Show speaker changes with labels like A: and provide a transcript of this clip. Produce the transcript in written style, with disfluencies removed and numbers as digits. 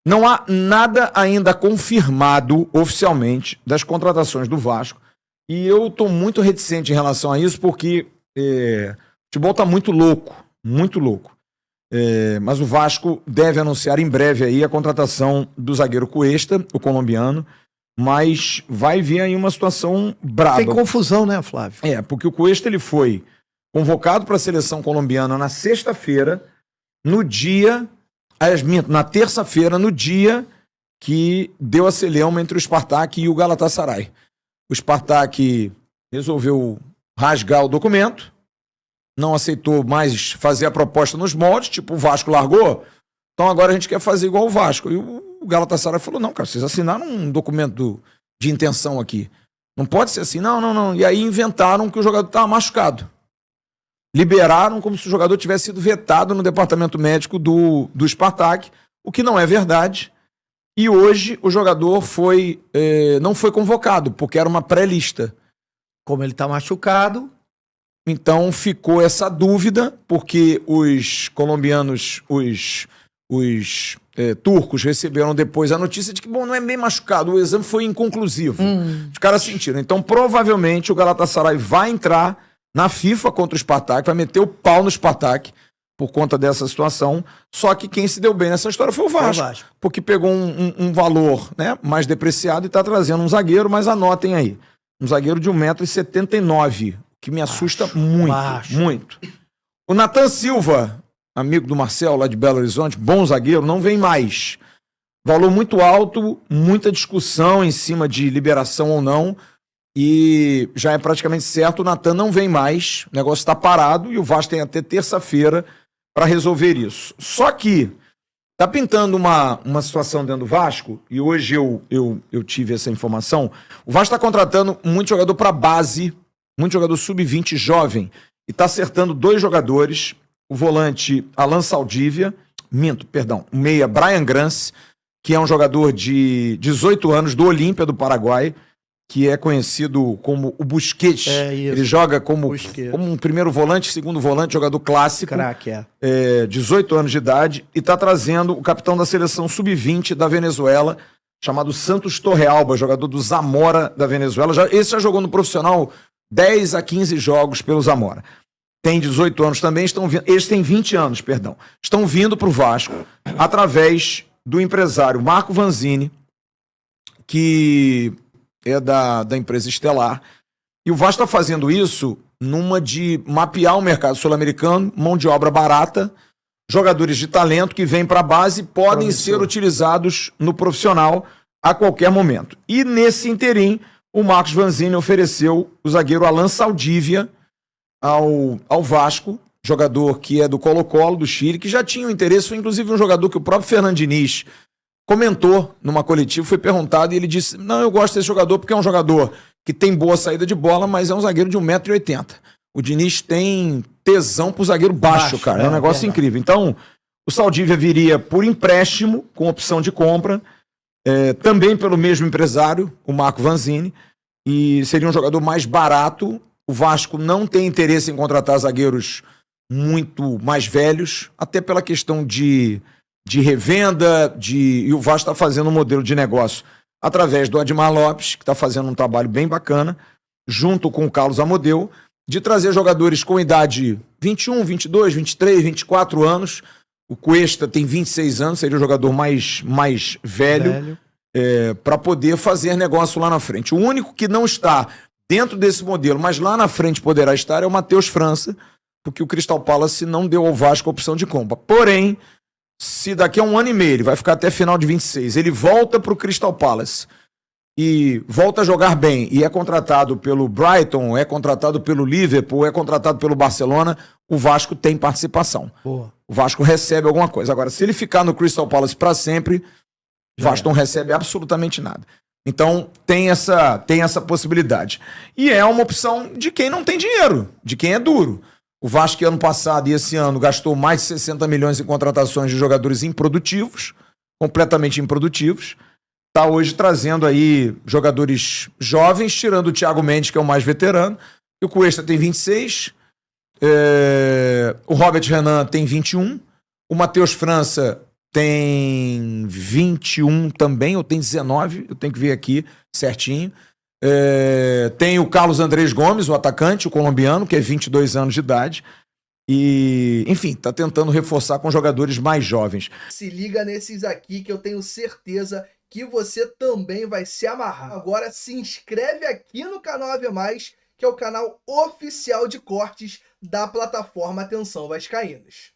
A: Não há nada ainda confirmado oficialmente das contratações do Vasco. E eu estou muito reticente em relação a isso, porque o futebol está muito louco, muito louco. Mas o Vasco deve anunciar em breve aí a contratação do zagueiro Cuesta, o colombiano, mas vai vir aí uma situação braba.
B: Tem confusão, né, Flávio?
A: Porque o Cuesta ele foi convocado para a seleção colombiana na sexta-feira, na terça-feira, no dia que deu a celeuma entre o Spartak e o Galatasaray. O Spartak resolveu rasgar o documento, não aceitou mais fazer a proposta nos moldes, tipo, o Vasco largou, então agora a gente quer fazer igual o Vasco. E o Galatasaray falou, não, cara, vocês assinaram um documento de intenção aqui. Não pode ser assim, não. E aí inventaram que o jogador estava machucado. Liberaram como se o jogador tivesse sido vetado no departamento médico do Spartak, o que não é verdade. E hoje o jogador não foi convocado, porque era uma pré-lista.
B: Como ele está machucado...
A: Então ficou essa dúvida, porque os colombianos, os turcos receberam depois a notícia de que, não é bem machucado, o exame foi inconclusivo. Os caras sentiram. Então, provavelmente, o Galatasaray vai entrar na FIFA contra o Spartak, vai meter o pau no Spartak por conta dessa situação. Só que quem se deu bem nessa história foi o Vasco. Porque pegou um valor, né, mais depreciado e está trazendo um zagueiro, mas anotem aí. Um zagueiro de 1,79 m, que me assusta muito. O Nathan Silva, amigo do Marcel, lá de Belo Horizonte, bom zagueiro, não vem mais. Valor muito alto, muita discussão em cima de liberação ou não, e já é praticamente certo, o Nathan não vem mais, o negócio está parado e o Vasco tem até terça-feira para resolver isso. Só que está pintando uma situação dentro do Vasco, e hoje eu tive essa informação, o Vasco está contratando muito jogador para base, muito jogador sub-20 jovem, e está acertando 2 jogadores, o volante Alan Saldívia, o meia Brian Grance, que é um jogador de 18 anos do Olímpia do Paraguai, que é conhecido como o Busquets. Ele joga como um primeiro volante, segundo volante, jogador clássico.
B: Craque,
A: 18 anos de idade, e está trazendo o capitão da seleção sub-20 da Venezuela, chamado Santos Torrealba, jogador do Zamora da Venezuela. Esse já jogou no profissional 10 a 15 jogos pelo Zamora. Tem 18 anos também, eles têm 20 anos, perdão. Estão vindo para o Vasco através do empresário Marco Vanzini, que é da empresa Estelar. E o Vasco está fazendo isso numa de mapear o mercado sul-americano, mão de obra barata, jogadores de talento que vêm para a base podem ser utilizados no profissional a qualquer momento. E nesse interim, o Marcos Vanzini ofereceu o zagueiro Alan Saldívia ao Vasco, jogador que é do Colo-Colo, do Chile, que já tinha um interesse, foi inclusive um jogador que o próprio Fernando Diniz comentou numa coletiva, foi perguntado e ele disse, não, eu gosto desse jogador porque é um jogador que tem boa saída de bola, mas é um zagueiro de 1,80 m. O Diniz tem tesão pro zagueiro baixo, cara, é um negócio incrível. Então, o Saldívia viria por empréstimo, com opção de compra, também pelo mesmo empresário, o Marco Vanzini, e seria um jogador mais barato. O Vasco não tem interesse em contratar zagueiros muito mais velhos, até pela questão de revenda, e o Vasco está fazendo um modelo de negócio através do Admar Lopes, que está fazendo um trabalho bem bacana, junto com o Carlos Amodeu, de trazer jogadores com idade 21, 22, 23, 24 anos. O Cuesta tem 26 anos, seria o jogador mais velho. Para poder fazer negócio lá na frente. O único que não está dentro desse modelo, mas lá na frente poderá estar, é o Matheus França, porque o Crystal Palace não deu ao Vasco a opção de compra. Porém, se daqui a 1 ano e meio, ele vai ficar até final de 26, ele volta para o Crystal Palace e volta a jogar bem, e é contratado pelo Brighton, é contratado pelo Liverpool, é contratado pelo Barcelona, o Vasco tem participação.
B: Boa.
A: O Vasco recebe alguma coisa. Agora, se ele ficar no Crystal Palace para sempre, o Vasco não recebe absolutamente nada. Então, tem essa possibilidade. E é uma opção de quem não tem dinheiro, de quem é duro. O Vasco, ano passado e esse ano, gastou mais de 60 milhões em contratações de jogadores improdutivos, completamente improdutivos. Está hoje trazendo aí jogadores jovens, tirando o Thiago Mendes, que é o mais veterano. E o Cuesta tem 26, o Robert Renan tem 21, o Matheus França tem 21 também, ou tem 19, eu tenho que ver aqui certinho. Tem o Carlos Andrés Gomes, o atacante, o colombiano, que é 22 anos de idade. E, enfim, tá tentando reforçar com jogadores mais jovens.
C: Se liga nesses aqui que eu tenho certeza que você também vai se amarrar. Agora se inscreve aqui no canal AV+, que é o canal oficial de cortes da plataforma Atenção Vascaínos.